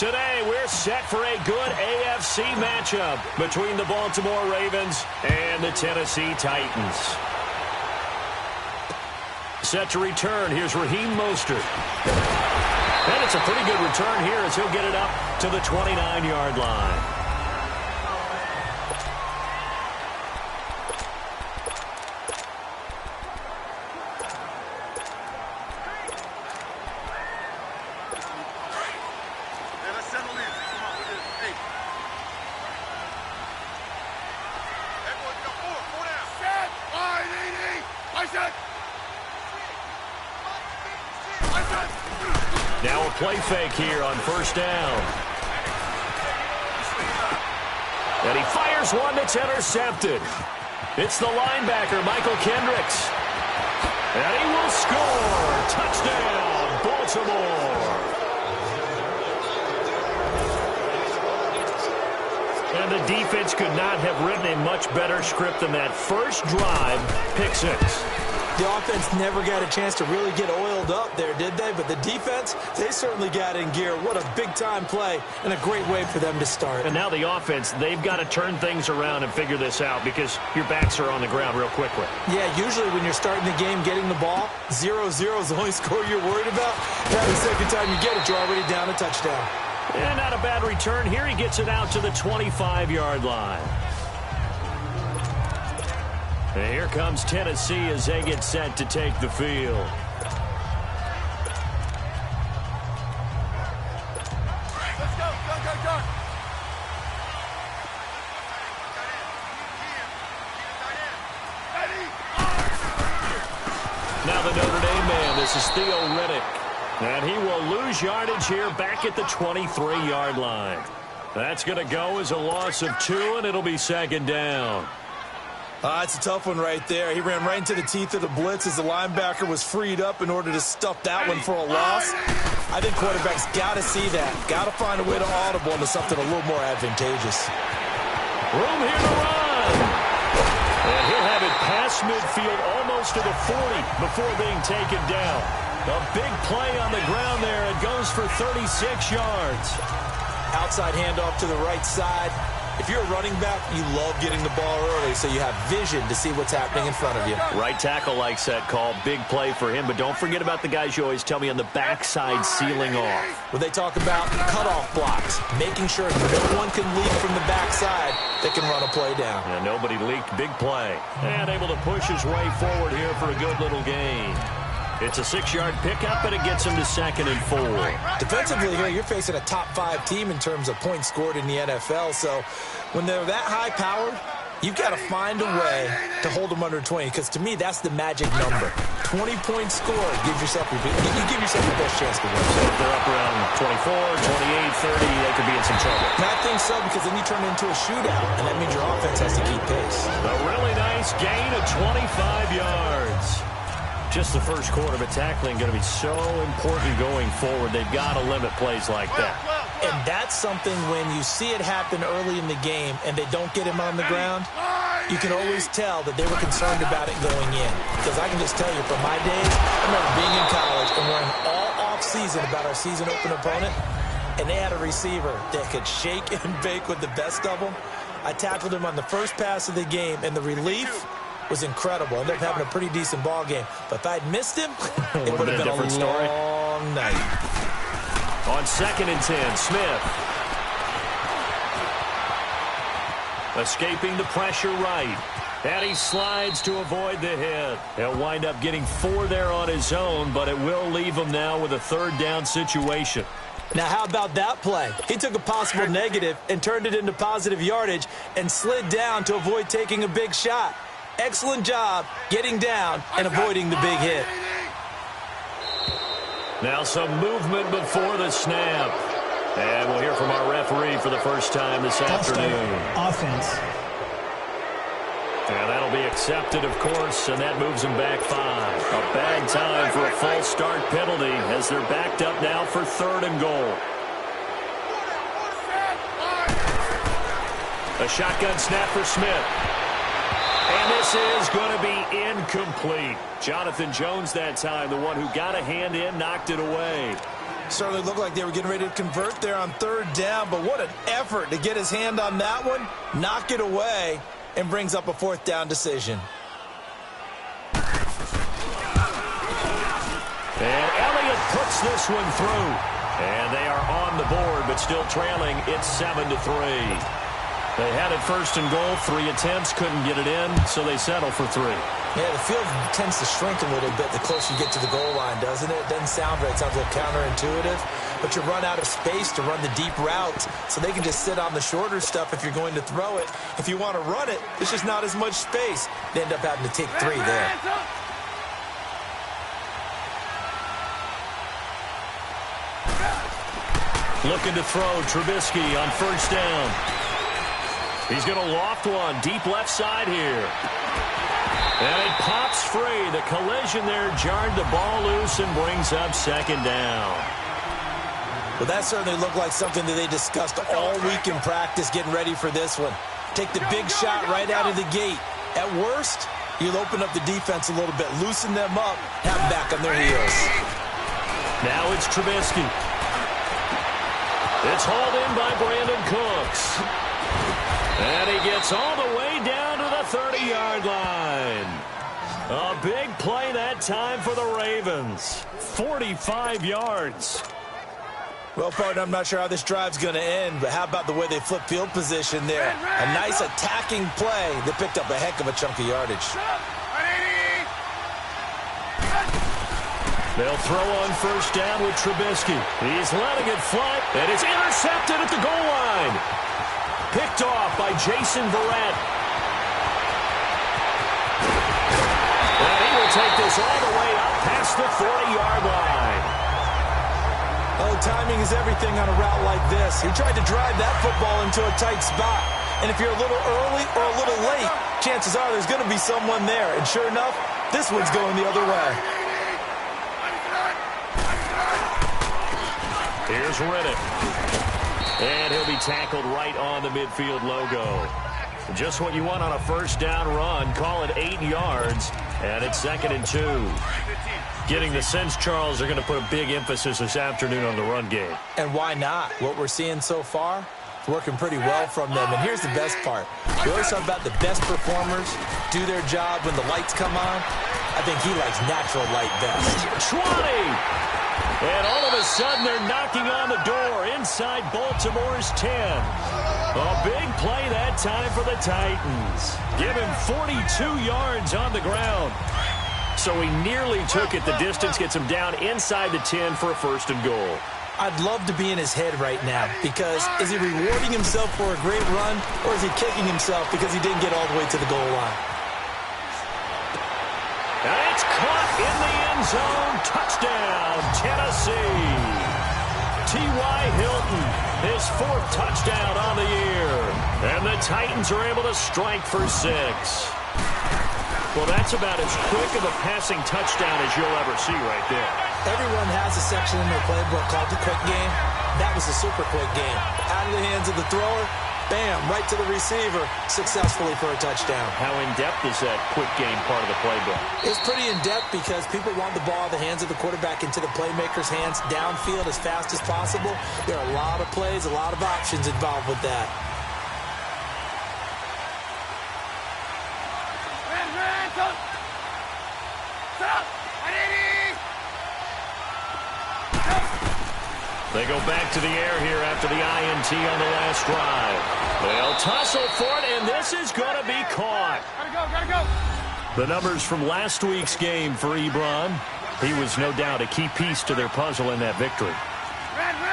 Today, we're set for a good AFC matchup between the Baltimore Ravens and the Tennessee Titans. Set to return, here's Raheem Mostert. And it's a pretty good return here as he'll get it up to the 29-yard line. Now a play fake here on first down. And he fires one that's intercepted. It's the linebacker, Michael Kendricks. And he will score. Touchdown, Baltimore. And the defense could not have written a much better script than that first drive, pick six. The offense never got a chance to really get oiled up there, did they? But the defense, they certainly got in gear. What a big-time play and a great way for them to start. And now the offense, they've got to turn things around and figure this out because your backs are on the ground real quickly. Yeah, usually when you're starting the game, getting the ball, 0-0 is the only score you're worried about. Now the second time you get it, you're already down a touchdown. And not a bad return. Here he gets it out to the 25-yard line. And here comes Tennessee as they get set to take the field. Let's go, go. Now the Notre Dame man, this is Theo Riddick. And he will lose yardage here back at the 23-yard line. That's going to go as a loss of 2, and it'll be second down. It's a tough one right there. He ran right into the teeth of the blitz as the linebacker was freed up in order to stuff that one for a loss. I think quarterbacks got to see that. Got to find a way to audible into something a little more advantageous. Room here to run. And he'll have it past midfield almost to the 40 before being taken down. A big play on the ground there. It goes for 36 yards. Outside handoff to the right side. If you're a running back, you love getting the ball early so you have vision to see what's happening in front of you. Right tackle likes that call. Big play for him. But don't forget about the guys you always tell me on the backside sealing off. When they talk about cutoff blocks, making sure no one can leak from the backside that can run a play down. And nobody leaked. Big play. And able to push his way forward here for a good little gain. It's a 6-yard pickup, and it gets him to 2nd and 4. Defensively here, you're facing a top-5 team in terms of points scored in the NFL. So when they're that high-powered, you've got to find a way to hold them under 20. Because to me, that's the magic number. 20-point score gives yourself the best chance to win. So if they're up around 24, 28, 30, they could be in some trouble. And I think so, because then you turn it into a shootout, and that means your offense has to keep pace. A really nice gain of 25 yards. Just the first quarter, but tackling going to be so important going forward. They've got to limit plays like that. And that's something when you see it happen early in the game and they don't get him on the ground, you can always tell that they were concerned about it going in. Because I can just tell you from my days, I remember being in college and worrying all off-season about our season open opponent, and they had a receiver that could shake and bake with the best of them. I tackled him on the first pass of the game, and the relief was incredible. Ended up having a pretty decent ball game. But if I'd missed him, it would have been a different story. Long night. On 2nd and 10, Smith. Escaping the pressure right. And he slides to avoid the hit. He'll wind up getting 4 there on his own, but it will leave him now with a 3rd down situation. Now, how about that play? He took a possible negative and turned it into positive yardage and slid down to avoid taking a big shot. Excellent job getting down and avoiding the big hit. Now some movement before the snap. And we'll hear from our referee for the first time this afternoon. Offense. And that'll be accepted, of course, and that moves them back 5. A bad time for a false start penalty as they're backed up now for 3rd and goal. A shotgun snap for Smith. And this is going to be incomplete. Jonathan Jones that time, the one who got a hand in, knocked it away. Certainly looked like they were getting ready to convert there on third down, but what an effort to get his hand on that one, knock it away, and brings up a fourth down decision. And Elliott puts this one through. And they are on the board, but still trailing. It's 7-3. They had it first and goal, 3 attempts, couldn't get it in, so they settle for 3. Yeah, the field tends to shrink a little bit the closer you get to the goal line, doesn't it? It doesn't sound right. It sounds a little counterintuitive. But you run out of space to run the deep routes, so they can just sit on the shorter stuff if you're going to throw it. If you want to run it, there's just not as much space. They end up having to take 3 there. Looking to throw, Trubisky on first down. He's going to loft one deep left side here. And it pops free. The collision there jarred the ball loose and brings up second down. Well, that certainly looked like something that they discussed all week in practice getting ready for this one. Take the big shot right out of the gate. At worst, you'll open up the defense a little bit, loosen them up, have them back on their heels. Now it's Trubisky. It's hauled in by Brandon Cooks. And he gets all the way down to the 30-yard line. A big play that time for the Ravens. 45 yards. Well, partner, I'm not sure how this drive's going to end, but how about the way they flip field position there? A nice attacking play that picked up a heck of a chunk of yardage. They'll throw on first down with Trubisky. He's letting it fly, and it's intercepted at the goal line. Picked off by Jason Verrett. And he will take this all the way up past the 40-yard line. Oh, timing is everything on a route like this. He tried to drive that football into a tight spot. And if you're a little early or a little late, chances are there's going to be someone there. And sure enough, this one's going the other way. Here's Riddick. And he'll be tackled right on the midfield logo. Just what you want on a first down run. Call it 8 yards. And it's 2nd and 2. Getting the sense, Charles, they're going to put a big emphasis this afternoon on the run game. And why not? What we're seeing so far, it's working pretty well from them. And here's the best part. We always talk about the best performers do their job when the lights come on. I think he likes natural light best. 20! And all of a sudden, they're knocking on the door inside Baltimore's 10. A big play that time for the Titans. Give him 42 yards on the ground. So he nearly took it the distance, gets him down inside the 10 for a first and goal. I'd love to be in his head right now because is he rewarding himself for a great run or is he kicking himself because he didn't get all the way to the goal line? And it's caught in the end zone. Touchdown, Tennessee. T.Y. Hilton, his 4th touchdown on the year. And the Titans are able to strike for 6. Well, that's about as quick of a passing touchdown as you'll ever see right there. Everyone has a section in their playbook called the quick game. That was a super quick game. Out of the hands of the thrower, bam, right to the receiver, successfully for a touchdown. How in-depth is that quick game part of the playbook? It's pretty in-depth because people want the ball in the hands of the quarterback into the playmaker's hands downfield as fast as possible. There are a lot of plays, a lot of options involved with that. They go back to the air here after the INT on the last drive. They'll tussle for it, and this is going to be caught. Gotta go. The numbers from last week's game for Ebron. He was no doubt a key piece to their puzzle in that victory.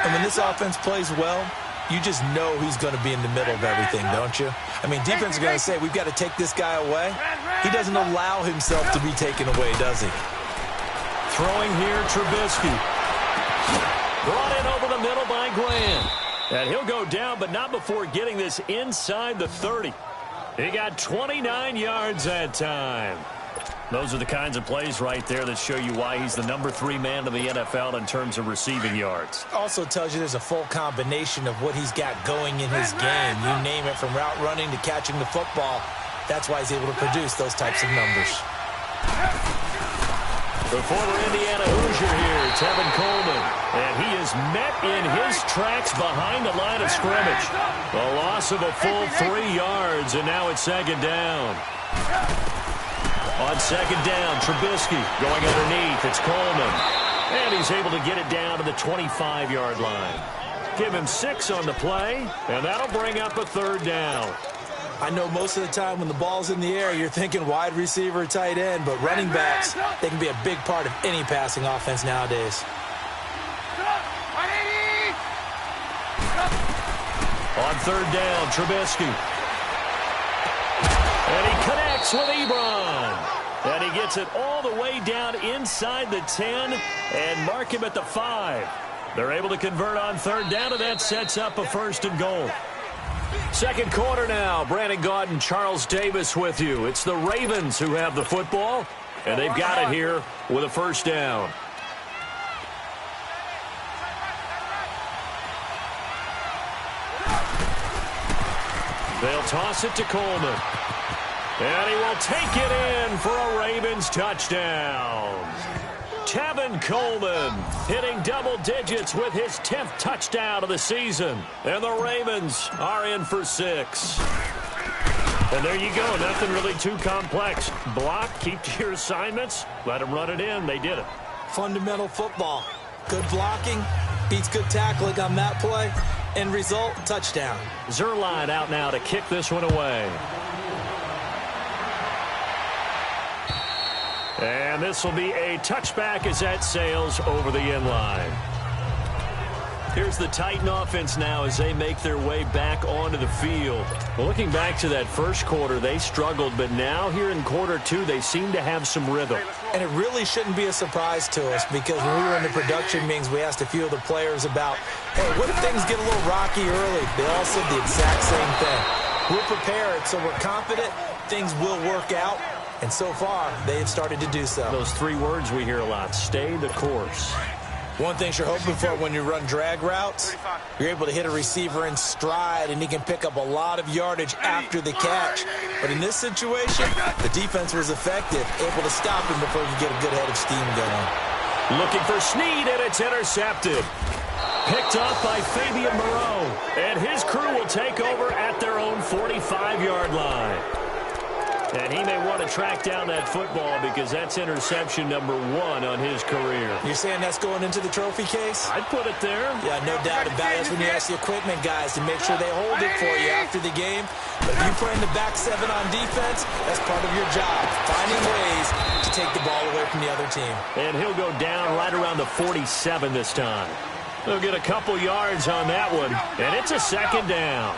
And when this offense plays well, you just know he's going to be in the middle of everything, don't you? I mean, defense is going to say, we've got to take this guy away. He doesn't allow himself to be taken away, does he? Throwing here, Trubisky. Brought in over the middle by Grant. And he'll go down, but not before getting this inside the 30. He got 29 yards that time. Those are the kinds of plays right there that show you why he's the number 3 man in the NFL in terms of receiving yards. Also tells you there's a full combination of what he's got going in his game. You name it, from route running to catching the football. That's why he's able to produce those types of numbers. The former Indiana Hoosier here, Tevin Coleman. And he is met in his tracks behind the line of scrimmage. A loss of a full 3 yards, and now it's second down. On second down, Trubisky going underneath. It's Coleman. And he's able to get it down to the 25-yard line. Give him 6 on the play, and that'll bring up a third down. I know most of the time when the ball's in the air, you're thinking wide receiver, tight end, but running backs, they can be a big part of any passing offense nowadays. On third down, Trubisky. And he connects with Ebron. And he gets it all the way down inside the 10 and mark him at the 5. They're able to convert on third down, and that sets up a first and goal. Second quarter now. Brandon Gaudin, Charles Davis with you. It's the Ravens who have the football, and they've got it here with a first down. They'll toss it to Coleman. And he will take it in for a Ravens touchdown. Tevin Coleman hitting double digits with his 10th touchdown of the season. And the Ravens are in for 6. And there you go. Nothing really too complex. Block, keep to your assignments, let them run it in. They did it. Fundamental football. Good blocking beats good tackling on that play. End result, touchdown. Zerline out now to kick this one away. And this will be a touchback as that sails over the end line. Here's the Titan offense now as they make their way back onto the field. Well, looking back to that first quarter, they struggled, but now here in quarter 2, they seem to have some rhythm. And it really shouldn't be a surprise to us because when we were in the production meetings, we asked a few of the players about, hey, what if things get a little rocky early? They all said the exact same thing. We're prepared, so we're confident things will work out. And so far, they have started to do so. Those 3 words we hear a lot, stay the course. One thing you're hoping for when you run drag routes, you're able to hit a receiver in stride, and he can pick up a lot of yardage after the catch. But in this situation, the defense was effective, able to stop him before you get a good head of steam going. Looking for Snead, and it's intercepted. Picked off by Fabian Moreau. And his crew will take over at their own 45-yard line. And he may want to track down that football because that's interception number 1 on his career. You're saying that's going into the trophy case? I'd put it there. Yeah, no doubt about it. That's when you ask the equipment guys to make sure they hold it for you after the game. But if you play in the back 7 on defense, that's part of your job, finding ways to take the ball away from the other team. And he'll go down right around the 47 this time. They'll get a couple yards on that one, and it's a second down.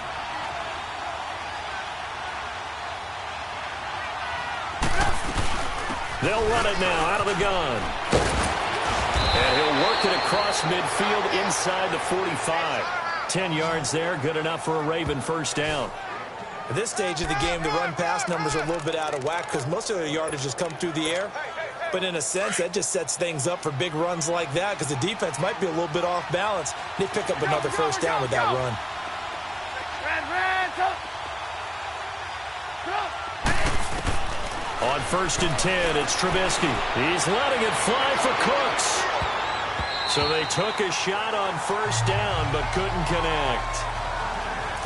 They'll run it now out of the gun. And he'll work it across midfield inside the 45. 10 yards there, good enough for a Raven first down. At this stage of the game, the run-pass numbers are a little bit out of whack because most of their yardage has come through the air. But in a sense, that just sets things up for big runs like that because the defense might be a little bit off balance. They pick up another first down with that run. On first and 10, it's Trubisky. He's letting it fly for Cooks. So they took a shot on first down but couldn't connect.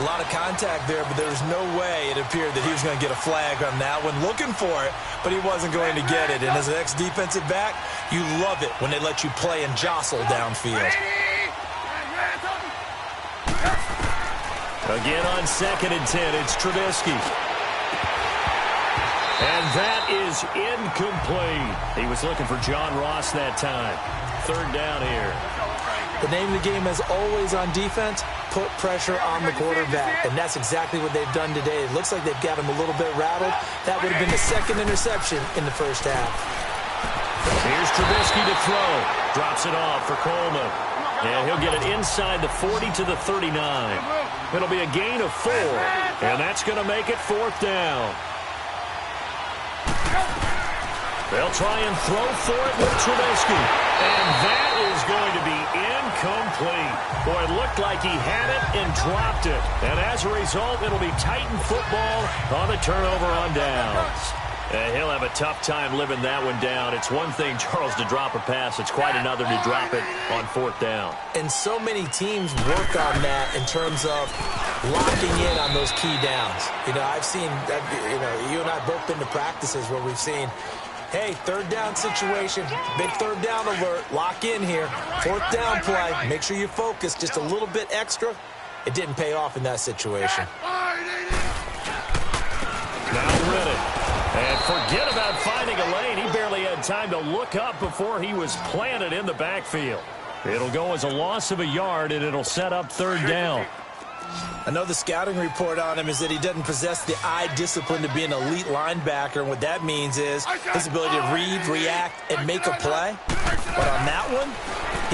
A lot of contact there, but there was no way it appeared that he was going to get a flag on that one. Looking for it, but he wasn't going to get it. And as an ex-defensive back, you love it when they let you play and jostle downfield. Again on second and 10, it's Trubisky. And that is incomplete. He was looking for John Ross that time. Third down here. The name of the game is always on defense, put pressure on the quarterback. And that's exactly what they've done today. It looks like they've got him a little bit rattled. That would have been the second interception in the first half. Here's Trubisky to throw. Drops it off for Coleman. And he'll get it inside the 40 to the 39. It'll be a gain of 4. And that's going to make it fourth down. They'll try and throw for it with Trubisky. And that is going to be incomplete. Boy, it looked like he had it and dropped it. And as a result, it'll be Titan football on the turnover on downs. He'll have a tough time living that one down. It's one thing, Charles, to drop a pass. It's quite another to drop it on 4th down. And so many teams work on that in terms of locking in on those key downs. You know, I've seen, you and I have both been to practices where we've seen, hey, 3rd down situation, big 3rd down alert, lock in here, 4th down play, make sure you focus just a little bit extra. It didn't pay off in that situation. Now Riddick. And forget about finding a lane. He barely had time to look up before he was planted in the backfield. It'll go as a loss of a yard, and it'll set up 3rd down. I know the scouting report on him is that he doesn't possess the eye discipline to be an elite linebacker, and what that means is his ability to read, react, and make a play. But on that one,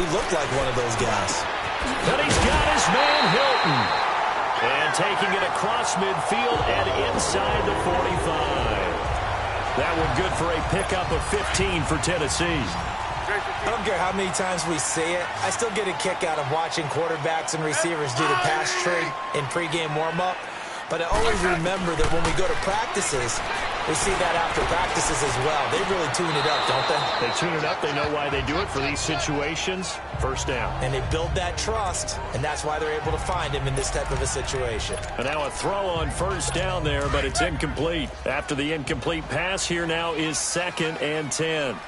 he looked like one of those guys. But he's got his man Hilton. And taking it across midfield and inside the 45. That one good for a pickup of 15 for Tennessee. I don't care how many times we see it. I still get a kick out of watching quarterbacks and receivers do the pass tree in pregame warm-up. But I always remember that when we go to practices, we see that after practices as well. They really tune it up, don't they? They tune it up. They know why they do it for these situations. 1st down. And they build that trust, and that's why they're able to find him in this type of a situation. And now a throw on 1st down there, but it's incomplete. After the incomplete pass, here now is 2nd and 10.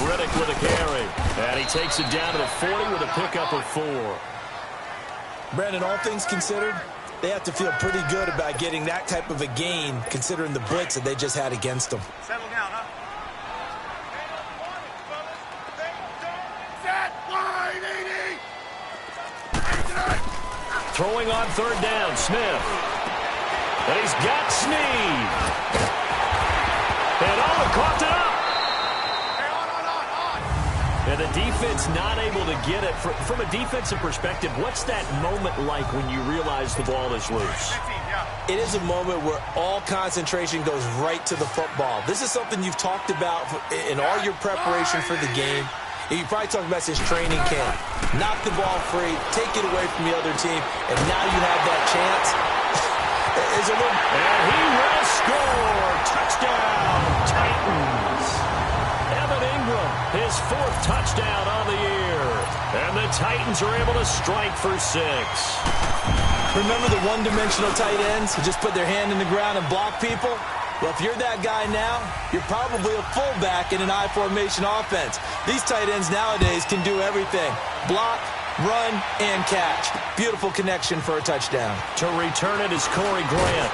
Riddick with a carry. And he takes it down to the 40 with a pickup of 4. Brandon, all things considered, they have to feel pretty good about getting that type of a gain, considering the blitz that they just had against them. Settle down, huh? Throwing on 3rd down, Smith. And he's got Snead. And caught it up. And the defense not able to get it. From a defensive perspective, what's that moment like when you realize the ball is loose? It is a moment where all concentration goes right to the football. This is something you've talked about in all your preparation for the game. You probably talked about since training camp. Knock the ball free, take it away from the other team, and now you have that chance. And he will score. Touchdown, Titans. Evan Ingram, his 4th touchdown on the year. And the Titans are able to strike for 6. Remember the one-dimensional tight ends who just put their hand in the ground and block people? Well, if you're that guy now, you're probably a fullback in an I-formation offense. These tight ends nowadays can do everything. Block, run, and catch. Beautiful connection for a touchdown. To return it is Corey Grant.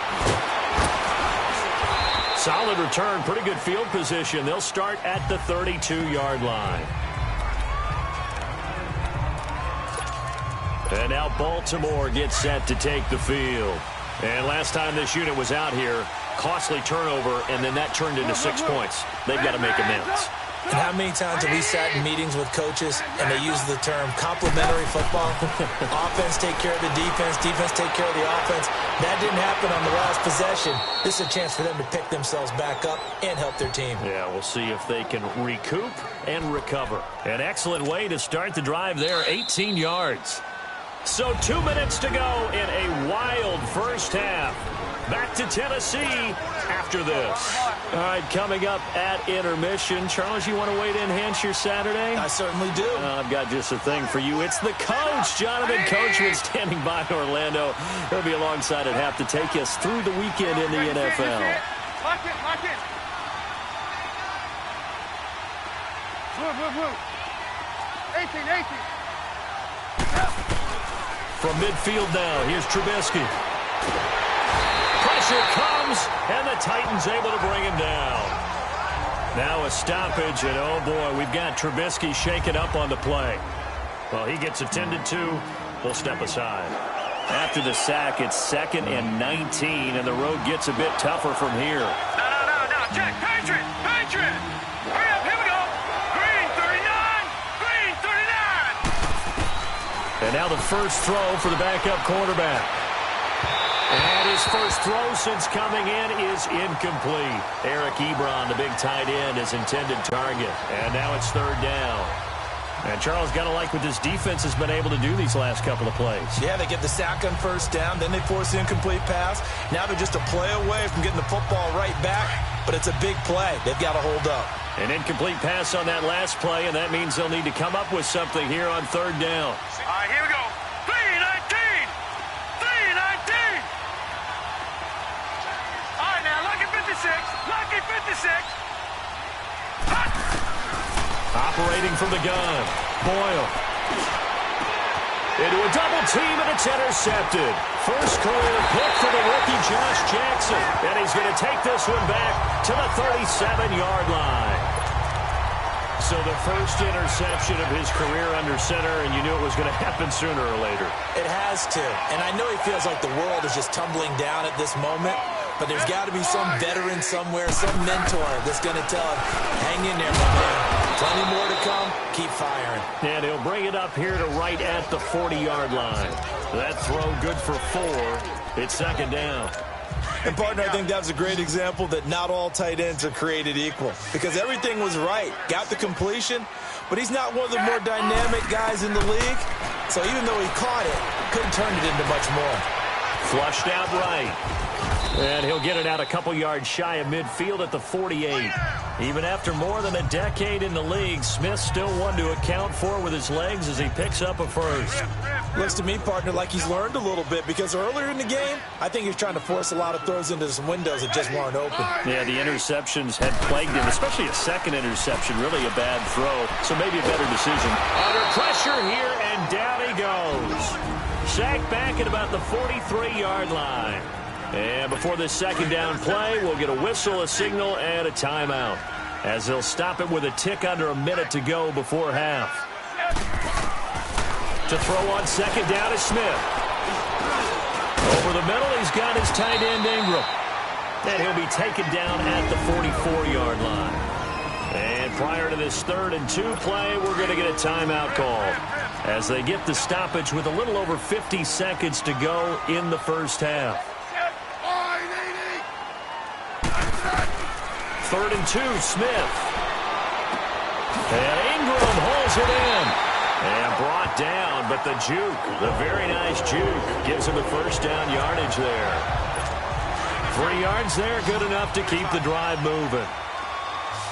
Solid return, pretty good field position. They'll start at the 32-yard line. And now Baltimore gets set to take the field. And last time this unit was out here, costly turnover, and then that turned into 6 points. They've got to make amends. And how many times have we sat in meetings with coaches and they use the term complementary football? Offense take care of the defense, defense take care of the offense. That didn't happen on the last possession. This is a chance for them to pick themselves back up and help their team. Yeah, we'll see if they can recoup and recover. An excellent way to start the drive there, 18 yards. So 2 minutes to go in a wild first half. Back to Tennessee after this. All right, coming up at intermission. Charles, you want to wait to enhance your Saturday? I certainly do. I've got just a thing for you. It's the coach, Jonathan Coachman, standing by in Orlando. He'll be alongside at half to take us through the weekend in the NFL. Lock it, lock it. Move. 18. From midfield now, here's Trubisky. Pressure comes, and the Titans able to bring him down. Now a stoppage, and oh boy, we've got Trubisky shaken up on the play. Well, he gets attended to. We'll step aside. After the sack, it's 2nd and 19, and the road gets a bit tougher from here. No. Jack, Patriot. Hurry up, here we go. Green 39. And now the first throw for the backup quarterback. And his first throw since coming in is incomplete. Eric Ebron, the big tight end, his intended target. And now it's 3rd down. And Charles, got to like what this defense has been able to do these last couple of plays. Yeah, they get the sack on first down, then they force the incomplete pass. Now they're just a play away from getting the football right back, but it's a big play. They've got to hold up. An incomplete pass on that last play, and that means they'll need to come up with something here on third down. All right, here we go. 3-19. 3-19. All right, now, lucky 56. Lucky 56. Hot. Operating from the gun, Boyle. Into a double team, and it's intercepted. First career pick for the rookie Josh Jackson. And he's going to take this one back to the 37-yard line. So the first interception of his career under center, and you knew it was going to happen sooner or later. It has to. And I know he feels like the world is just tumbling down at this moment, but there's got to be some veteran somewhere, some mentor that's going to tell him, hang in there, my man. Plenty more to come. Keep firing. And he'll bring it up here to right at the 40-yard line. That throw good for 4. It's second down. And, partner, I think that was a great example that not all tight ends are created equal, because everything was right. Got the completion, but he's not one of the more dynamic guys in the league. So even though he caught it, couldn't turn it into much more. Flushed out right. And he'll get it out a couple yards shy of midfield at the 48. Even after more than a decade in the league, Smith still one to account for with his legs as he picks up a first. Looks to me, partner, like he's learned a little bit, because earlier in the game, I think he was trying to force a lot of throws into some windows that just weren't open. Yeah, the interceptions had plagued him, especially a second interception, really a bad throw, so maybe a better decision. Under pressure here, and down he goes. Sacked back at about the 43-yard line. And before this second down play, we'll get a whistle, a signal, and a timeout, as they'll stop it with a tick under a minute to go before half. To throw on second down is Smith. Over the middle, he's got his tight end Ingram. And he'll be taken down at the 44-yard line. And prior to this 3rd and 2 play, we're going to get a timeout call, as they get the stoppage with a little over 50 seconds to go in the first half. 3rd and 2, Smith. And Ingram holds it in. And brought down, but the juke, the very nice juke, gives him the first down yardage there. 3 yards there, good enough to keep the drive moving.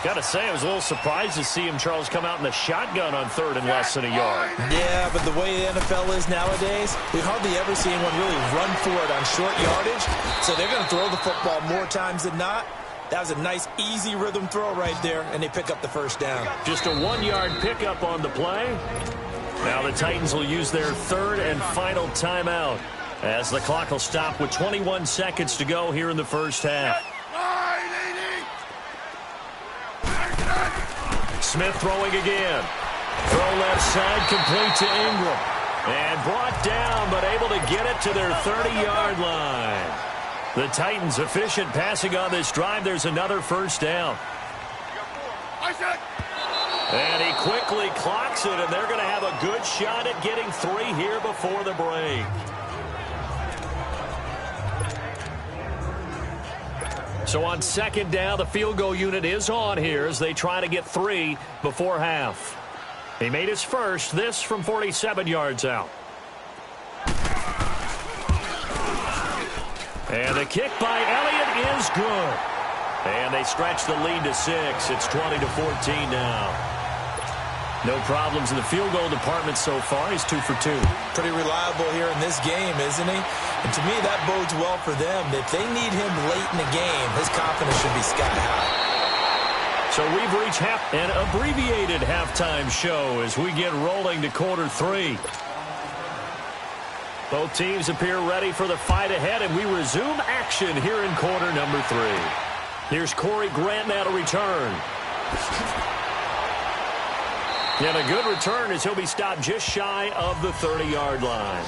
Got to say, I was a little surprised to see him, Charles, come out in the shotgun on 3rd and less than a yard. Yeah, but the way the NFL is nowadays, we hardly ever see anyone really run for it on short yardage. So they're going to throw the football more times than not. That was a nice, easy rhythm throw right there, and they pick up the first down. Just a 1-yard pickup on the play. Now the Titans will use their 3rd and final timeout, as the clock will stop with 21 seconds to go here in the first half. Smith throwing again. Throw left side, complete to Ingram. And brought down, but able to get it to their 30-yard line. The Titans efficient passing on this drive. There's another first down. And he quickly clocks it, and they're going to have a good shot at getting 3 here before the break. So on second down, the field goal unit is on here as they try to get 3 before half. He made his first, this from 47 yards out. And the kick by Elliott is good. And they stretch the lead to 6. It's 20-14 now. No problems in the field goal department so far. He's 2 for 2. Pretty reliable here in this game, isn't he? And to me, that bodes well for them. If they need him late in the game, his confidence should be sky high. So we've reached an abbreviated halftime show as we get rolling to quarter 3. Both teams appear ready for the fight ahead, and we resume action here in quarter number 3. Here's Corey Grant now to return. And a good return as he'll be stopped just shy of the 30-yard line.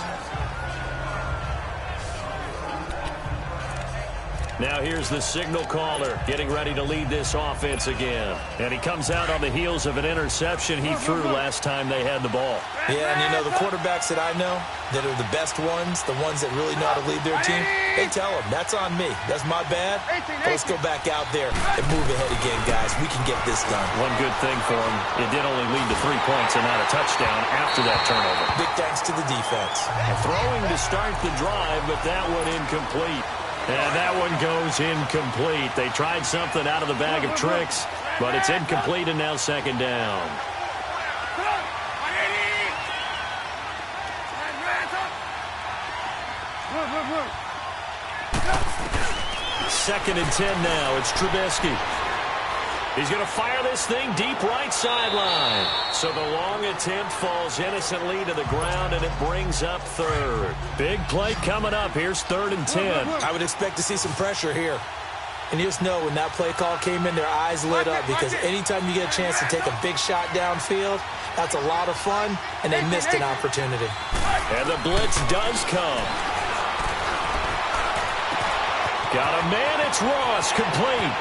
Now here's the signal caller getting ready to lead this offense again. And he comes out on the heels of an interception he threw last time they had the ball. Yeah, and you know, the quarterbacks that I know that are the best ones, the ones that really know how to lead their team, they tell them, that's on me. That's my bad. But let's go back out there and move ahead again, guys. We can get this done. One good thing for him, it did only lead to 3 points and not a touchdown after that turnover. Big thanks to the defense. Throwing to start the drive, but that one incomplete. And that one goes incomplete. They tried something out of the bag of tricks, but it's incomplete and now second down. Second and 10 now. It's Trubisky. He's going to fire this thing deep right sideline. So the long attempt falls innocently to the ground, and it brings up third. Big play coming up. Here's 3rd and 10. I would expect to see some pressure here. And you just know when that play call came in, their eyes lit up, because anytime you get a chance to take a big shot downfield, that's a lot of fun, and they missed an opportunity. And the blitz does come. Got a man. It's Ross, complete.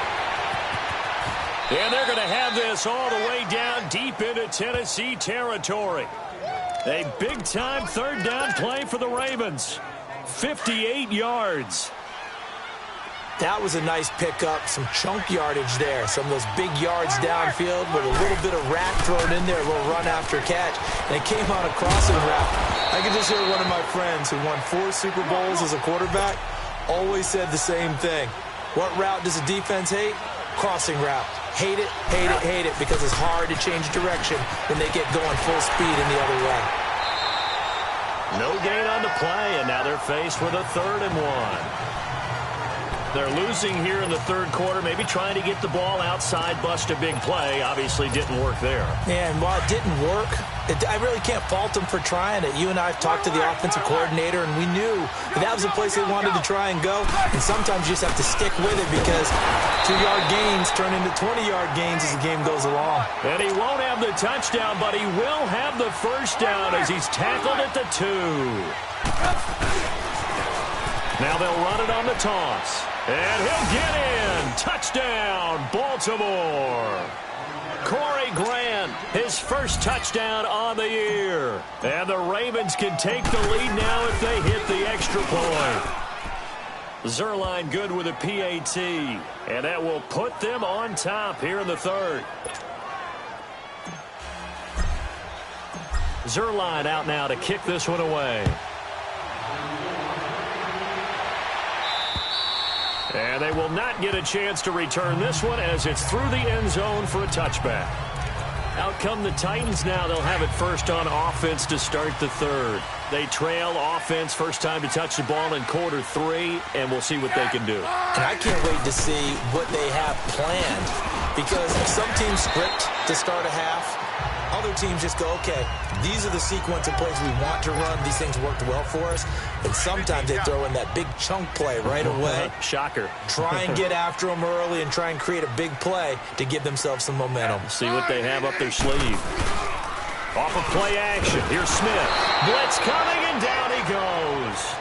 And they're going to have this all the way down deep into Tennessee territory. A big-time 3rd down play for the Ravens. 58 yards. That was a nice pickup, some chunk yardage there. Some of those big yards downfield with a little bit of rack thrown in there, a little run after catch. And it came on a crossing route. I could just hear one of my friends who won 4 Super Bowls as a quarterback always said the same thing. What route does a defense hate? Crossing route. Hate it, hate it, hate it, because it's hard to change direction when they get going full speed in the other way. No gain on the play, and now they're faced with a 3rd and 1. They're losing here in the 3rd quarter, maybe trying to get the ball outside, bust a big play. Obviously didn't work there. Yeah, and while it didn't work, I really can't fault them for trying it. You and I have talked to the offensive coordinator, and we knew that was the place they wanted to try and go. And sometimes you just have to stick with it, because 2-yard gains turn into 20-yard gains as the game goes along. And he won't have the touchdown, but he will have the 1st down as he's tackled at the 2. Now they'll run it on the toss. And he'll get in. Touchdown, Baltimore. Corey Grant, his first touchdown on the year. And the Ravens can take the lead now if they hit the extra point. Zerline good with a PAT. And that will put them on top here in the 3rd. Zerline out now to kick this one away. And they will not get a chance to return this one as it's through the end zone for a touchback. Out come the Titans now. They'll have it first on offense to start the 3rd. They trail offense first time to touch the ball in quarter 3, and we'll see what they can do. And I can't wait to see what they have planned, because some teams script to start a half. Other teams just go, okay, these are the sequence of plays we want to run. These things worked well for us. And sometimes they throw in that big chunk play right away. Shocker. Try and get after them early and try and create a big play to give themselves some momentum. See what they have up their sleeve. Off of play action. Here's Smith. Blitz coming, and down he goes.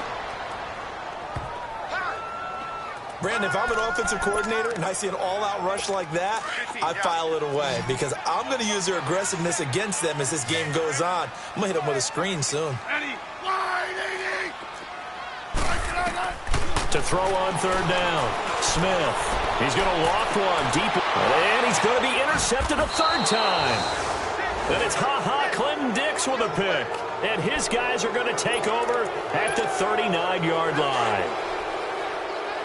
Brandon, if I'm an offensive coordinator and I see an all-out rush like that, I file it away, because I'm going to use their aggressiveness against them as this game goes on. I'm going to hit them with a screen soon. To throw on 3rd down. Smith. He's going to loft one deep. And he's going to be intercepted a 3rd time. And it's Clinton Dix with a pick. And his guys are going to take over at the 39-yard line.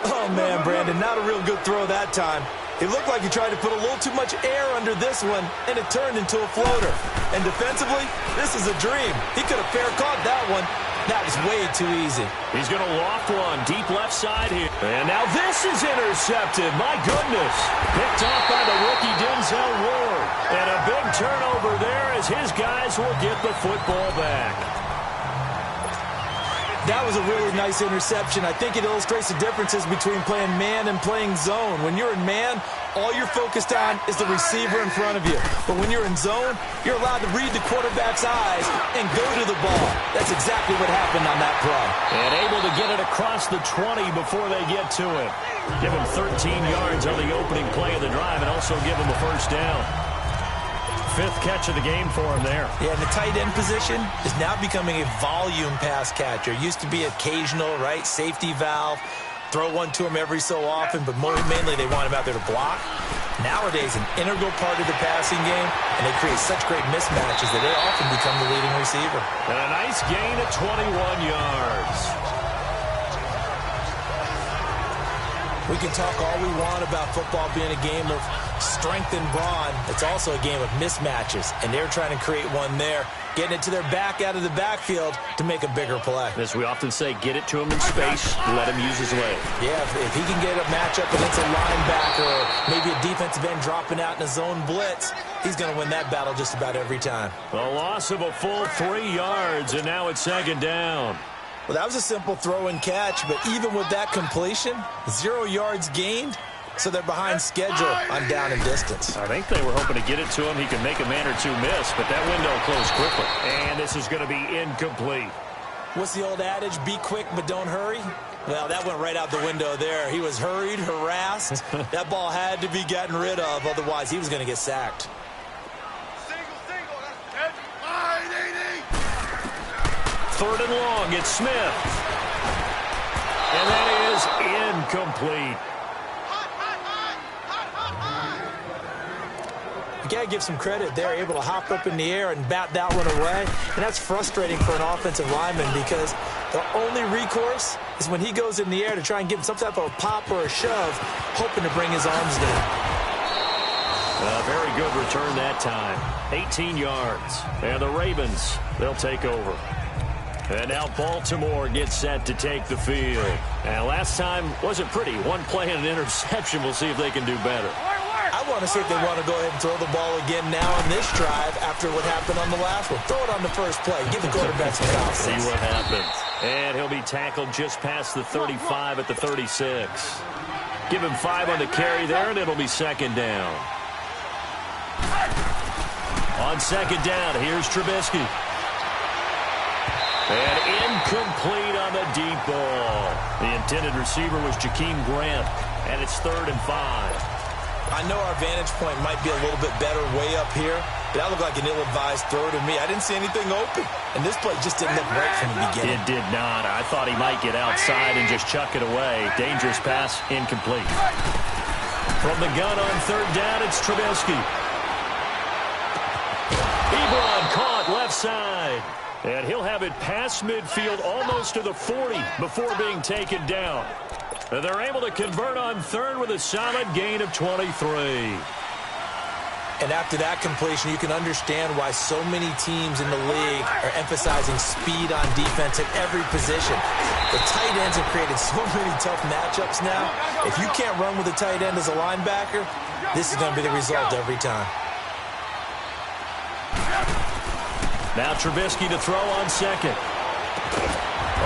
Oh, man, Brandon, not a real good throw that time. It looked like he tried to put a little too much air under this one, and it turned into a floater. And defensively, this is a dream. He could have fair caught that one. That was way too easy. He's going to loft one deep left side here. And now this is intercepted. My goodness. Picked off by the rookie Denzel Ward. And a big turnover there as his guys will get the football back. That was a really nice interception. I think it illustrates the differences between playing man and playing zone. When you're in man, all you're focused on is the receiver in front of you. But when you're in zone, you're allowed to read the quarterback's eyes and go to the ball. That's exactly what happened on that play. And able to get it across the 20 before they get to it. Give him 13 yards on the opening play of the drive and also give him the first down. 5th catch of the game for him there. Yeah, and the tight end position is now becoming a volume pass catcher. Used to be occasional, right? Safety valve. Throw one to him every so often, but mainly they want him out there to block. Nowadays, an integral part of the passing game, and they create such great mismatches that they often become the leading receiver. And a nice gain of 21 yards. We can talk all we want about football being a game of strength and brawn. It's also a game of mismatches, and they're trying to create one there, getting it to their back out of the backfield to make a bigger play. As we often say, get it to him in space, let him use his leg. Yeah, if he can get a matchup against a linebacker or maybe a defensive end dropping out in a zone blitz, he's going to win that battle just about every time. A loss of a full 3 yards, and now it's 2nd down. Well, that was a simple throw and catch, but even with that completion, 0 yards gained, so they're behind schedule on down and distance. I think they were hoping to get it to him. He could make a man or two miss, but that window closed quickly. And this is going to be incomplete. What's the old adage? Be quick, but don't hurry. Well, that went right out the window there. He was hurried, harassed. That ball had to be gotten rid of, otherwise he was going to get sacked. Third and long, it's Smith. And that is incomplete. You got to give some credit. They're able to hop up in the air and bat that one away. And that's frustrating for an offensive lineman because the only recourse is when he goes in the air to try and give him some type of a pop or a shove, hoping to bring his arms down. A very good return that time. 18 yards. And the Ravens, they'll take over. And now Baltimore gets set to take the field. And last time wasn't pretty. One play and an interception. We'll see if they can do better. I want to see if they want to go ahead and throw the ball again now on this drive after what happened on the last one. Throw it on the first play. Give the quarterback some confidence. See what happens. And he'll be tackled just past the 35 at the 36. Give him 5 on the carry there, and it'll be 2nd down. On 2nd down, here's Trubisky. And incomplete on the deep ball. The intended receiver was Jakeem Grant, and it's 3rd and 5. I know our vantage point might be a little bit better way up here, but that looked like an ill-advised throw to me. I didn't see anything open, and this play just didn't look right from the beginning. It did not. I thought he might get outside and just chuck it away. Dangerous pass, incomplete. From the gun on 3rd down, it's Trubisky. Ebron caught left side. And he'll have it past midfield almost to the 40 before being taken down. And they're able to convert on 3rd with a solid gain of 23. And after that completion, you can understand why so many teams in the league are emphasizing speed on defense at every position. The tight ends have created so many tough matchups now. If you can't run with a tight end as a linebacker, this is going to be the result every time. Now Trubisky to throw on 2nd.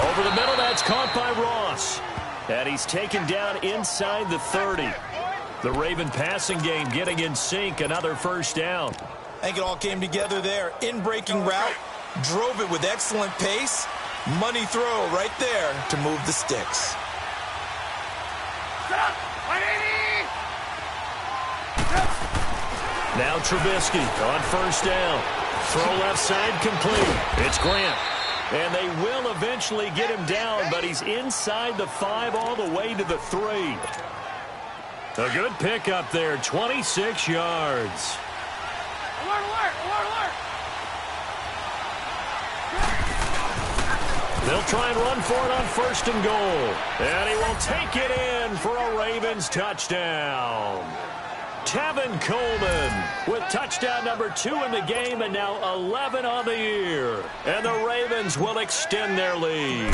Over the middle, that's caught by Ross. And he's taken down inside the 30. The Raven passing game getting in sync, another 1st down. I think it all came together there. In-breaking route, drove it with excellent pace. Money throw right there to move the sticks. Now Trubisky on 1st down. Throw left side complete. It's Grant. And they will eventually get him down, but he's inside the 5 all the way to the 3. A good pickup there, 26 yards. Alert, alert, alert, alert. They'll try and run for it on 1st and goal. And he will take it in for a Ravens touchdown. Tevin Coleman with touchdown number 2 in the game and now 11 on the year. And the Ravens will extend their lead.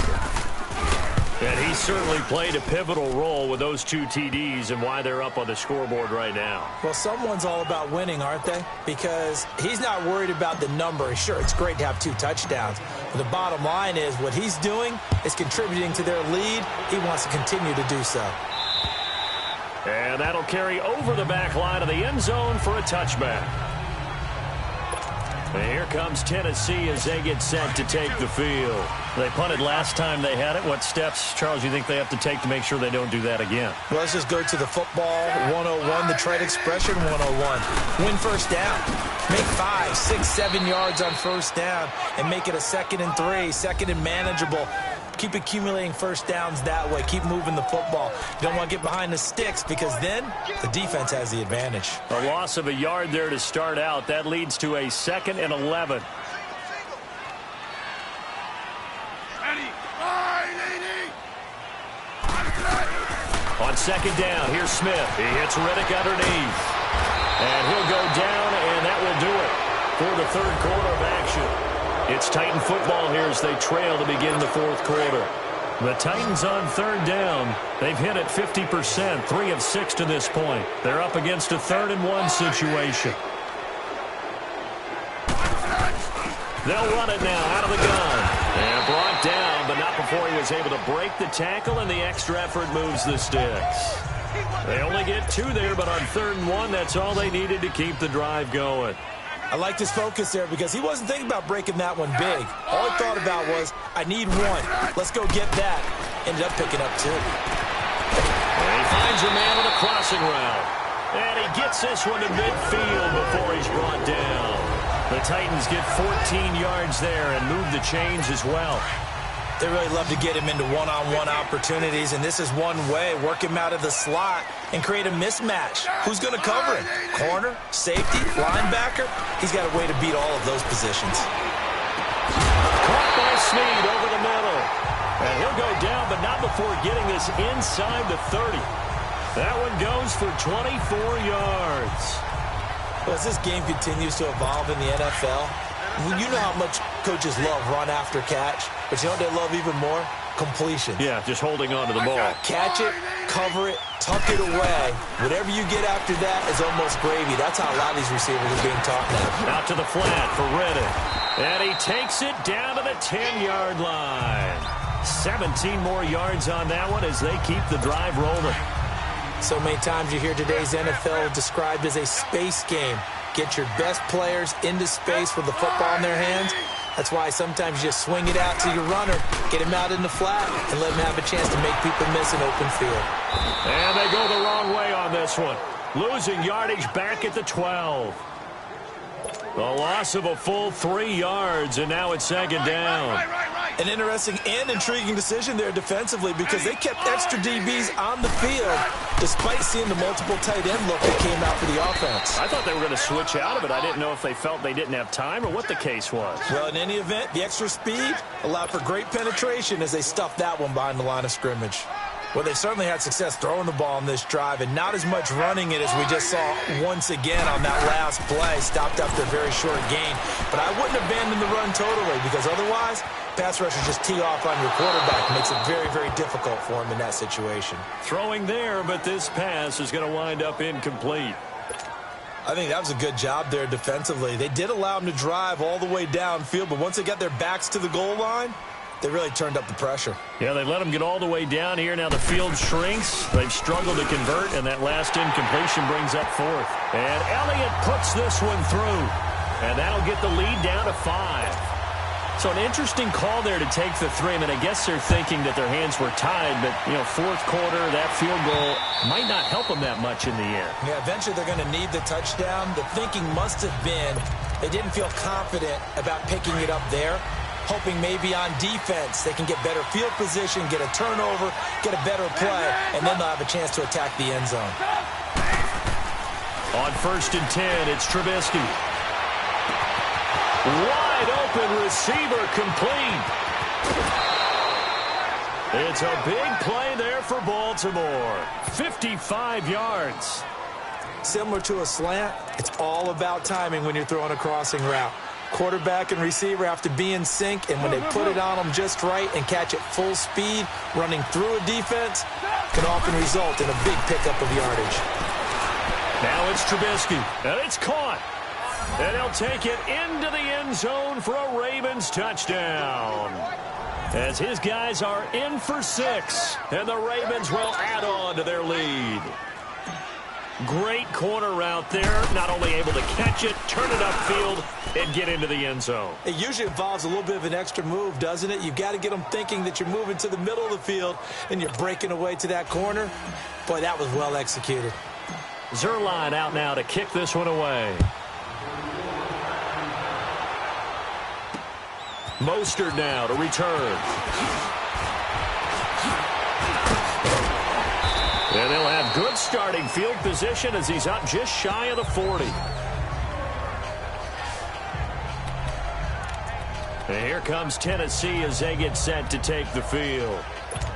And he certainly played a pivotal role with those 2 TDs and why they're up on the scoreboard right now. Well, someone's all about winning, aren't they? Because he's not worried about the number. Sure, it's great to have 2 touchdowns. But the bottom line is what he's doing is contributing to their lead. He wants to continue to do so. And that'll carry over the back line of the end zone for a touchback. And here comes Tennessee as they get set to take the field. They punted last time they had it. What steps, Charles, you think they have to take to make sure they don't do that again? Well, let's just go to the football 101, the trade expression 101. Win first down. Make 5, 6, 7 yards on first down and make it a 2nd and 3, 2nd and manageable. Keep accumulating first downs that way. Keep moving the football. You don't want to get behind the sticks because then the defense has the advantage. A loss of a yard there to start out. That leads to a 2nd and 11. On 2nd down, here's Smith. He hits Riddick underneath. And he'll go down, and that will do it for the 3rd quarter of action. It's Titan football here as they trail to begin the 4th quarter. The Titans on 3rd down. They've hit it 50%, 3 of 6 to this point. They're up against a 3rd and 1 situation. They'll run it now out of the gun. And brought down, but not before he was able to break the tackle, and the extra effort moves the sticks. They only get 2 there, but on 3rd and 1, that's all they needed to keep the drive going. I liked his focus there because he wasn't thinking about breaking that one big. All he thought about was, I need 1. Let's go get that. Ended up picking up 2. And he finds a man on a crossing route. And he gets this one to midfield before he's brought down. The Titans get 14 yards there and move the chains as well. They really love to get him into one-on-one opportunities, and this is one way. Work him out of the slot and create a mismatch. Who's going to cover him? Corner, safety, linebacker? He's got a way to beat all of those positions. Caught by Snead over the middle. And he'll go down, but not before getting this inside the 30. That one goes for 24 yards. Well, as this game continues to evolve in the NFL, you know how much coaches love run after catch, but you know what they love even more? Completion. Yeah, just holding on to the ball. Catch it, cover it, tuck it away. Whatever you get after that is almost gravy. That's how a lot of these receivers are being taught now. Out to the flat for Riddick. And he takes it down to the 10-yard line. 17 more yards on that one as they keep the drive rolling. So many times you hear today's NFL described as a space game. Get your best players into space with the football in their hands. That's why sometimes you just swing it out to your runner, get him out in the flat, and let him have a chance to make people miss an open field. And they go the wrong way on this one. Losing yardage back at the 12. The loss of a full 3 yards, and now it's 2nd down. An interesting and intriguing decision there defensively because they kept extra DBs on the field despite seeing the multiple tight end look that came out for the offense. I thought they were going to switch out of it. I didn't know if they felt they didn't have time or what the case was. Well, in any event, the extra speed allowed for great penetration as they stuffed that one behind the line of scrimmage. Well, they certainly had success throwing the ball on this drive and not as much running it as we just saw once again on that last play. Stopped after a very short gain. But I wouldn't abandon the run totally because otherwise, pass rushers just tee off on your quarterback. Makes it very, very difficult for him in that situation. Throwing there, but this pass is going to wind up incomplete. I think that was a good job there defensively. They did allow him to drive all the way downfield, but once they got their backs to the goal line, they really turned up the pressure. Yeah, they let them get all the way down here. Now the field shrinks. They've struggled to convert, and that last incompletion brings up 4th. And Elliott puts this one through, and that'll get the lead down to 5. So an interesting call there to take the 3. I mean, I guess they're thinking that their hands were tied, but, 4th quarter, that field goal might not help them that much in the end. Yeah, eventually they're going to need the touchdown. The thinking must have been they didn't feel confident about picking it up there, hoping maybe on defense they can get better field position, get a turnover, get a better play, and then they'll have a chance to attack the end zone. On 1st and 10, it's Trubisky. Wide open receiver complete. It's a big play there for Baltimore. 55 yards. Similar to a slant, it's all about timing when you're throwing a crossing route. Quarterback and receiver have to be in sync, and when they put it on them just right and catch it full speed, running through a defense can often result in a big pickup of yardage. Now it's Trubisky, and it's caught. And he'll take it into the end zone for a Ravens touchdown. As his guys are in for 6, and the Ravens will add on to their lead. Great corner route there, not only able to catch it, turn it upfield, and get into the end zone. It usually involves a little bit of an extra move, doesn't it? You've got to get them thinking that you're moving to the middle of the field, and you're breaking away to that corner. Boy, that was well executed. Zuerlein out now to kick this one away. Mostert now to return. And they'll have good starting field position as he's up just shy of the 40. And here comes Tennessee as they get set to take the field.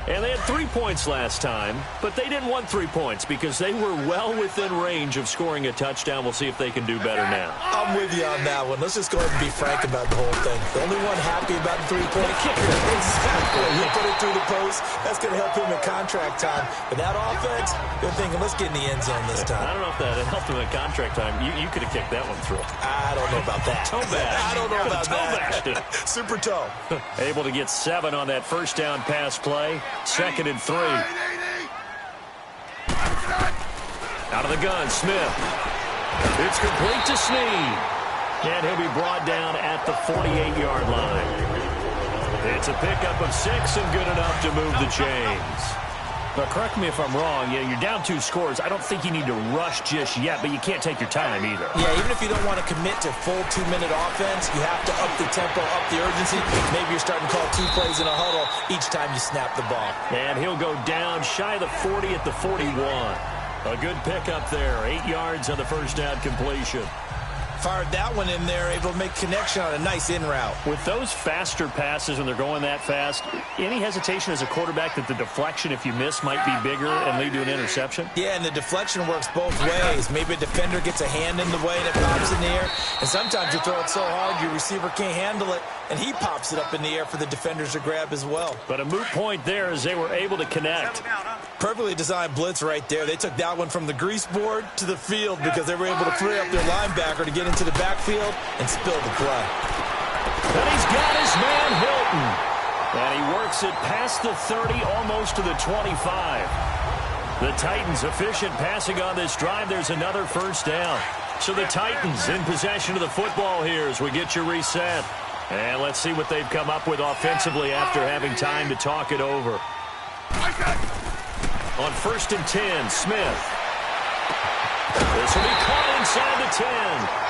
And they had 3 points last time, but they didn't want 3 points because they were well within range of scoring a touchdown. We'll see if they can do better now. I'm with you on that one. Let's just go ahead and be frank about the whole thing. The only one happy about the 3-point kicker. Exactly. He put it through the post. That's going to help him in contract time. But that offense, they're thinking, let's get in the end zone this time. I don't know if that helped him in contract time. You could have kicked that one through. I don't know about that. Toe bash. I don't know about that. Super toe. Able to get 7 on that first down pass play. 2nd and 3. Out of the gun, Smith. It's complete to Snead. And he'll be brought down at the 48-yard line. It's a pickup of 6 and good enough to move the chains. But correct me if I'm wrong, you're down 2 scores. I don't think you need to rush just yet, but you can't take your time either. Yeah, even if you don't want to commit to full 2-minute offense, you have to up the tempo, up the urgency. Maybe you're starting to call 2 plays in a huddle each time you snap the ball. And he'll go down shy of the 40 at the 41. A good pickup there. 8 yards on the first down completion. Fired that one in there, able to make connection on a nice in route. With those faster passes when they're going that fast, any hesitation as a quarterback that the deflection, if you miss, might be bigger and lead to an interception? Yeah, and the deflection works both ways. Maybe a defender gets a hand in the way and it pops in the air. And sometimes you throw it so hard your receiver can't handle it, and he pops it up in the air for the defenders to grab as well. But a moot point there as they were able to connect. Perfectly designed blitz right there. They took that one from the grease board to the field because they were able to free up their linebacker to get into the backfield and spill the play. And he's got his man Hilton. And he works it past the 30, almost to the 25. The Titans efficient passing on this drive. There's another first down. So the Titans in possession of the football here as we get you reset. And let's see what they've come up with offensively after having time to talk it over. On 1st and 10, Smith. This will be caught inside the 10.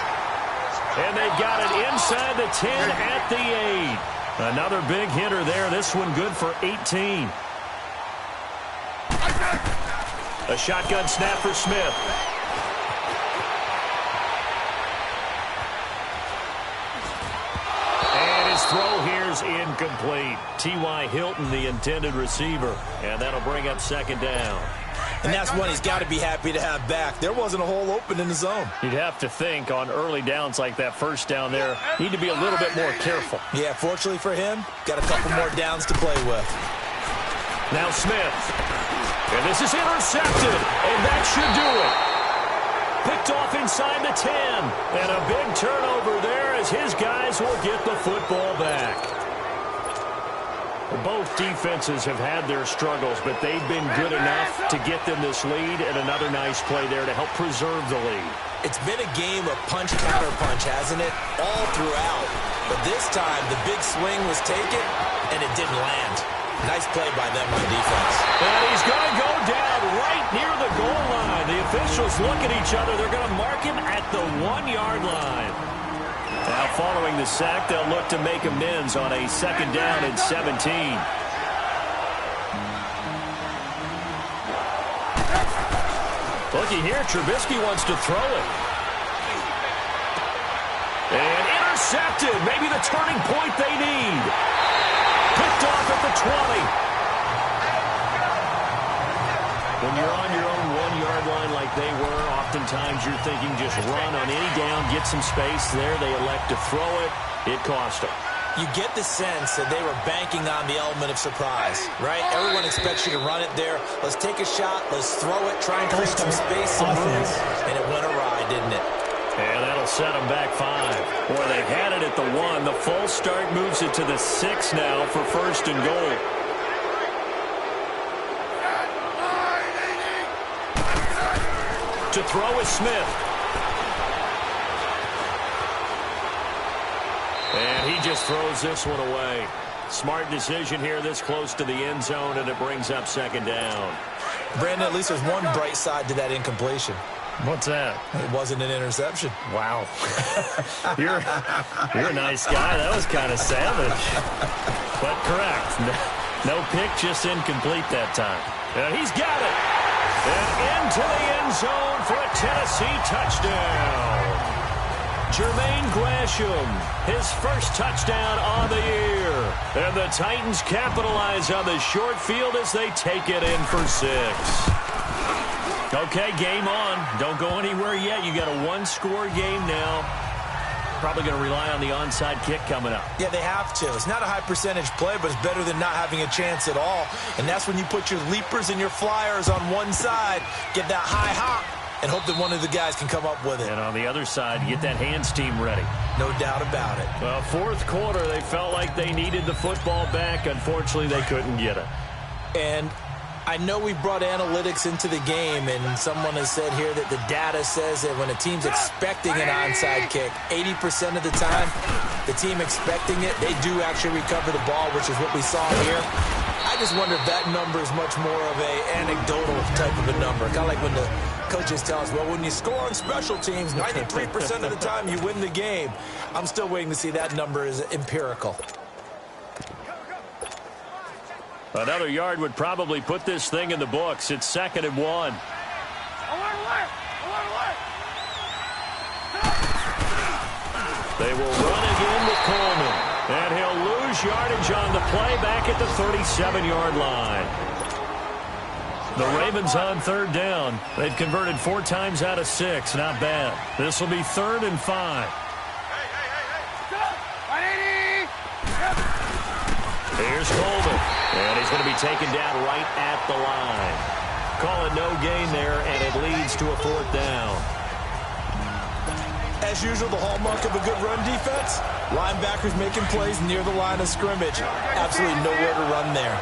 And they've got it inside the 10 at the 8. Another big hitter there. This one good for 18. A shotgun snap for Smith. And his throw here's incomplete. T.Y. Hilton, the intended receiver. And that'll bring up 2nd down. And that's one he's got to be happy to have back. There wasn't a hole open in the zone. You'd have to think on early downs like that first down there, need to be a little bit more careful. Yeah, fortunately for him, got a couple more downs to play with. Now Smith. And this is intercepted. And that should do it. Picked off inside the 10. And a big turnover there as his guys will get the football back. Both defenses have had their struggles, but they've been good enough to get them this lead, and another nice play there to help preserve the lead. It's been a game of punch-counter-punch, hasn't it? All throughout. But this time, the big swing was taken, and it didn't land. Nice play by them on defense. And he's going to go down right near the goal line. The officials look at each other. They're going to mark him at the 1-yard line. Now, following the sack, they'll look to make amends on a 2nd down and 17. Looky here, Trubisky wants to throw it. And intercepted. Maybe the turning point they need. Picked off at the 20. When you're on your own 1-yard line like they were, oftentimes you're thinking just run on any down, get some space there. They elect to throw it. It cost them. You get the sense that they were banking on the element of surprise, right? Everyone expects you to run it there. Let's take a shot. Let's throw it. Try and create some space, some room. And it went awry, didn't it? And that'll set them back 5. Boy, they had it at the 1. The false start moves it to the 6 now for first and goal. To throw is Smith. And he just throws this one away. Smart decision here this close to the end zone, and it brings up second down. Brandon, at least there's one bright side to that incompletion. What's that? It wasn't an interception. Wow. You're a nice guy. That was kind of savage. But correct. No pick, just incomplete that time. And he's got it. And into the end zone for a Tennessee touchdown. Jermaine Gresham, his first touchdown on the year. And the Titans capitalize on the short field as they take it in for 6. Okay, game on. Don't go anywhere yet. You got a 1-score game now. Probably going to rely on the onside kick coming up. Yeah, they have to. It's not a high percentage play, but it's better than not having a chance at all. And that's when you put your leapers and your flyers on one side, get that high hop, and hope that one of the guys can come up with it. And on the other side, get that hands team ready. No doubt about it. Well, fourth quarter, they felt like they needed the football back. Unfortunately, they couldn't get it. And I know we brought analytics into the game, and someone has said here that the data says that when a team's expecting an onside kick, 80% of the time, the team expecting it, they do actually recover the ball, which is what we saw here. I just wonder if that number is much more of a anecdotal type of a number. Kind of like when the coaches tell us, well, when you score on special teams, 93% of the time you win the game. I'm still waiting to see that number is empirical. Another yard would probably put this thing in the books. It's 2nd and 1. They will run again with Coleman. And he'll lose yardage on the play back at the 37-yard line. The Ravens on 3rd down. They've converted 4 times out of 6. Not bad. This will be 3rd and 5. Here's Coleman. And he's going to be taken down right at the line. Calling no gain there, and it leads to a 4th down. As usual, the hallmark of a good run defense, linebackers making plays near the line of scrimmage. Absolutely nowhere to run there.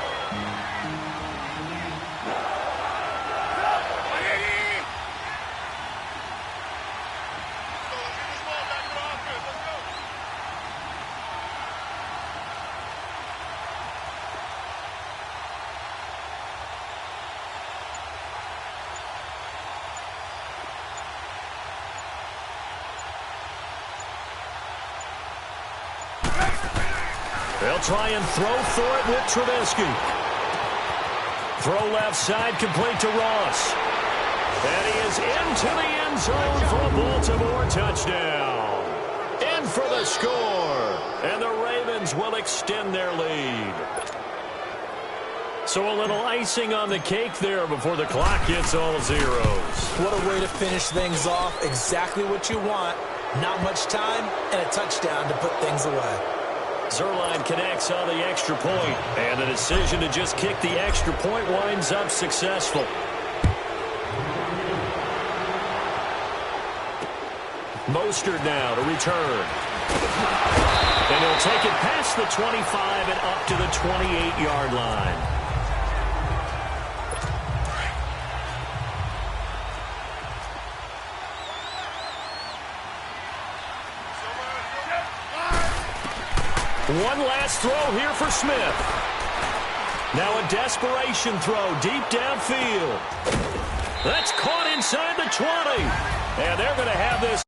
They'll try and throw for it with Trubisky. Throw left side, complete to Ross. And he is into the end zone for a Baltimore touchdown. In for the score. And the Ravens will extend their lead. So a little icing on the cake there before the clock hits all zeros. What a way to finish things off. Exactly what you want. Not much time and a touchdown to put things away. Zerline connects on the extra point, and the decision to just kick the extra point winds up successful. Mostert now to return. And he'll take it past the 25 and up to the 28-yard line. One last throw here for Smith. Now a desperation throw deep downfield. That's caught inside the 20. And they're going to have this.